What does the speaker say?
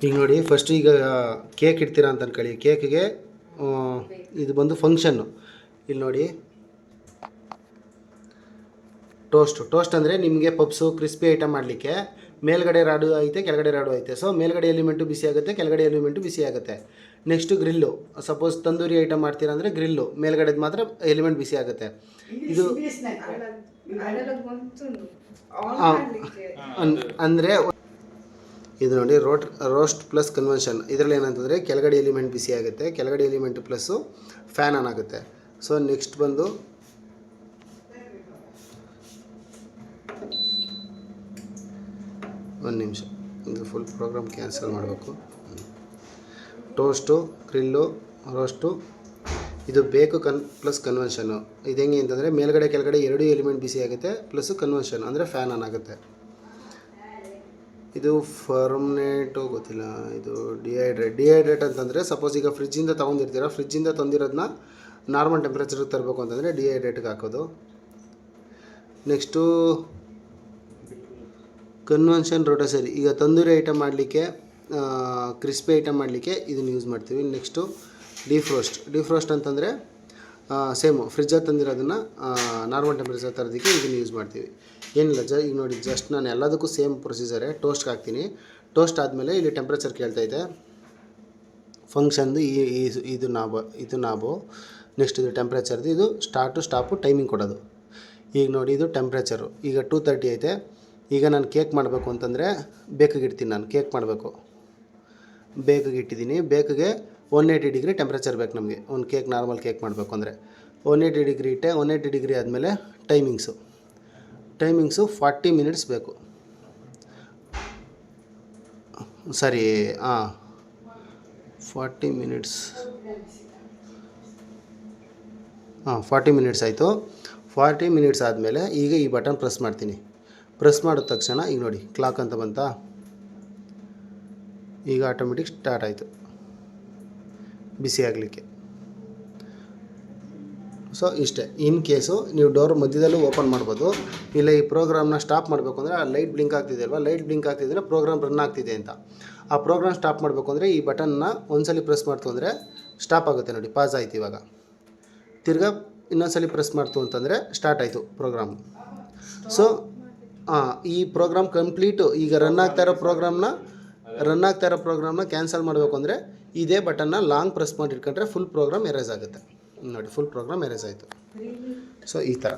ಈಗ ನೋಡಿ ಫಸ್ಟ್ ಈಗ ಕೇಕ್ ಇಡ್ತೀರಾ ಅಂತ ಅನ್ಕೊಳ್ಳಿ. ಕೇಕ್ಗೆ ಇದು ಬಂದು ಫಂಕ್ಷನ್ನು. ಇಲ್ಲಿ ನೋಡಿ ಟೋಸ್ಟ್ ಅಂದರೆ ನಿಮಗೆ ಪಪ್ಸು ಕ್ರಿಸ್ಪಿ ಐಟಮ್ ಮಾಡಲಿಕ್ಕೆ ಮೇಲ್ಗಡೆ ರಾಡು ಐತೆ, ಕೆಳಗಡೆ ರಾಡು ಐತೆ. ಸೊ ಮೇಲ್ಗಡೆ ಎಲಿಮೆಂಟು ಬಿಸಿ ಆಗುತ್ತೆ, ಕೆಳಗಡೆ ಎಲಿಮೆಂಟು ಬಿಸಿ ಆಗುತ್ತೆ. Next grill. Suppose tandoori item ಮಾಡ್ತೀರಾ ಅಂದರೆ ಗ್ರಿಲ್ಲು ಮೇಲ್ಗಡೆದು ಮಾತ್ರ ಎಲಿಮೆಂಟ್ ಬಿಸಿ ಆಗುತ್ತೆ. ಇದು ಅಂದರೆ ಇದು ನೋಡಿ ರೋಸ್ಟ್ ಪ್ಲಸ್ ಕನ್ವೆನ್ಷನ್. ಇದರಲ್ಲಿ ಏನಂತಂದರೆ ಕೆಳಗಡೆ ಎಲಿಮೆಂಟ್ ಬಿಸಿ ಆಗುತ್ತೆ, ಕೆಳಗಡೆ ಎಲಿಮೆಂಟ್ ಪ್ಲಸ್ಸು ಫ್ಯಾನ್ ಆನ್ ಆಗುತ್ತೆ. ಸೊ ನೆಕ್ಸ್ಟ್ ಬಂದು ಒಂದು ನಿಮಿಷ, ಇದು ಫುಲ್ ಪ್ರೋಗ್ರಾಮ್ ಕ್ಯಾನ್ಸಲ್ ಮಾಡಬೇಕು. ಟೋಸ್ಟು, ಗ್ರಿಲ್ಲು, ರೋಸ್ಟು, ಇದು ಬೇಕು ಪ್ಲಸ್ ಕನ್ವೆನ್ಷನ್ನು. ಇದು ಹೆಂಗೆ ಅಂತಂದರೆ ಮೇಲ್ಗಡೆ ಕೆಳಗಡೆ ಎರಡೂ ಎಲಿಮೆಂಟ್ ಬಿಸಿ ಆಗುತ್ತೆ, ಪ್ಲಸ್ ಕನ್ವೆನ್ಷನ್ ಅಂದರೆ ಫ್ಯಾನ್ ಆನ್ ಆಗುತ್ತೆ. ಇದು ಫರ್ಮ್ನೇಟು ಗೊತ್ತಿಲ್ಲ, ಇದು ಡಿಹೈಡ್ರೇಟ್ ಅಂತಂದರೆ ಸಪೋಸ್ ಈಗ ಫ್ರಿಜ್ಜಿಂದ ತೊಗೊಂಡಿರ್ತೀರ, ಫ್ರಿಜ್ಜಿಂದ ತಂದಿರೋದನ್ನ ನಾರ್ಮಲ್ ಟೆಂಪ್ರೇಚರ್ಗೆ ತರಬೇಕು ಅಂತಂದರೆ ಡಿಹೈಡ್ರೇಟ್ಗೆ ಹಾಕೋದು. Next convention rotisserie. ಈಗ ತಂದೂರಿ ಐಟಮ್ ಮಾಡಲಿಕ್ಕೆ, ಕ್ರಿಸ್ಪಿ ಐಟಮ್ ಮಾಡಲಿಕ್ಕೆ ಇದನ್ನು ಯೂಸ್ ಮಾಡ್ತೀವಿ. ನೆಕ್ಸ್ಟು ಡಿಫ್ರೋಸ್ಟ್ ಅಂತಂದರೆ ಸೇಮು ಫ್ರಿಜ್ಜಲ್ಲಿ ತಂದಿರೋದನ್ನು ನಾರ್ಮಲ್ ಟೆಂಪ್ರೇಚರ್ ತರೋದಕ್ಕೆ ಇದನ್ನು ಯೂಸ್ ಮಾಡ್ತೀವಿ. ಏನಿಲ್ಲ ಈಗ ನೋಡಿ ಜಸ್ಟ್ ನಾನು ಎಲ್ಲದಕ್ಕೂ ಸೇಮ್ ಪ್ರೊಸೀಜರೇ. ಟೋಸ್ಟ್ಗೆ ಹಾಕ್ತೀನಿ. ಟೋಸ್ಟ್ ಆದಮೇಲೆ ಇಲ್ಲಿ ಟೆಂಪ್ರೇಚರ್ ಕೇಳ್ತೈತೆ. ಫಂಕ್ಷನ್ದು ಇದು ನಾಬು. ನೆಕ್ಸ್ಟ್ ಇದು ಟೆಂಪ್ರೇಚರ್ದು, ಇದು ಸ್ಟಾಪು ಟೈಮಿಂಗ್ ಕೊಡೋದು. ಈಗ ನೋಡಿ ಇದು ಟೆಂಪ್ರೇಚರು. ಈಗ 230 ಐತೆ. ಈಗ ನಾನು ಕೇಕ್ ಮಾಡಬೇಕು ಅಂತಂದರೆ ಬೇಕಿಗೆ ಇಡ್ತೀನಿ. ನಾನು ಕೇಕ್ ಮಾಡಬೇಕು, ಬೇಕಿಗೆ ಇಟ್ಟಿದ್ದೀನಿ. ಬೇಕಿಗೆ 180 ಡಿಗ್ರಿ ಟೆಂಪ್ರೇಚರ್ ಬೇಕು ನಮಗೆ. ಒಂದು ಕೇಕ್ ನಾರ್ಮಲ್ ಕೇಕ್ ಮಾಡಬೇಕು ಅಂದರೆ 180 ಡಿಗ್ರಿ ಇಟ್ಟೆ. 180 ಡಿಗ್ರಿ ಆದಮೇಲೆ ಟೈಮಿಂಗ್ಸು 40 ಮಿನಿಟ್ಸ್ ಬೇಕು. ಸರಿ 40 ಮಿನಿಟ್ಸ್ 40 ಮಿನಿಟ್ಸ್ ಆಯಿತು. 40 ಮಿನಿಟ್ಸ್ ಆದಮೇಲೆ ಈಗ ಈ ಬಟನ್ ಪ್ರೆಸ್ ಮಾಡ್ತೀನಿ. ಪ್ರೆಸ್ ಮಾಡಿದ ತಕ್ಷಣ ಈಗ ನೋಡಿ ಕ್ಲಾಕ್ ಅಂತ ಬಂತಾ. ಈಗ ಆಟೋಮೆಟಿಕ್ ಸ್ಟಾರ್ಟ್ ಆಯಿತು ಬಿಸಿ ಆಗಲಿಕ್ಕೆ. ಸೊ ಇಷ್ಟೇ. ಇನ್ ಕೇಸು ನೀವು ಡೋರ್ ಮಧ್ಯದಲ್ಲೂ ಓಪನ್ ಮಾಡ್ಬೋದು. ಇಲ್ಲ ಈ ಪ್ರೋಗ್ರಾಮ್ನ ಸ್ಟಾಪ್ ಮಾಡಬೇಕು ಅಂದರೆ ಆ ಲೈಟ್ ಬ್ಲಿಂಕ್ ಆಗ್ತಿದೆ ಅಲ್ವಾ, ಲೈಟ್ ಬ್ಲಿಂಕ್ ಆಗ್ತಿದ್ರೆ ಪ್ರೋಗ್ರಾಮ್ ರನ್ ಆಗ್ತಿದೆ ಅಂತ. ಆ ಪ್ರೋಗ್ರಾಮ್ ಸ್ಟಾಪ್ ಮಾಡಬೇಕು ಅಂದರೆ ಈ ಬಟನ್ನ ಒಂದ್ಸಲಿ ಪ್ರೆಸ್ ಮಾಡ್ತು ಅಂದರೆ ಸ್ಟಾಪ್ ಆಗುತ್ತೆ. ನೋಡಿ ಪಾಸ್ ಆಯಿತು. ಇವಾಗ ತಿರ್ಗಾ ಇನ್ನೊಂದ್ಸಲಿ ಪ್ರೆಸ್ ಮಾಡ್ತು ಅಂತಂದರೆ ಸ್ಟಾರ್ಟ್ ಆಯಿತು ಪ್ರೋಗ್ರಾಮ್. ಸೊ ಈ ಪ್ರೋಗ್ರಾಮ್ ಕಂಪ್ಲೀಟು. ಈಗ ರನ್ ಆಗ್ತಾ ಇರೋ ಪ್ರೋಗ್ರಾಮ್ನ ಕ್ಯಾನ್ಸಲ್ ಮಾಡಬೇಕು ಅಂದರೆ ಇದೇ ಬಟನ್ನ ಲಾಂಗ್ ಪ್ರೆಸ್ ಮಾಡಿ ಇಟ್ಕೊಂಡ್ರೆ ಫುಲ್ ಪ್ರೋಗ್ರಾಮ್ ಎರೇಸ್ ಆಗುತ್ತೆ. ನೋಡಿ ಫುಲ್ ಪ್ರೋಗ್ರಾಮ್ ಎರೇಸ್ ಆಯಿತು. ಸೊ ಈ ಥರ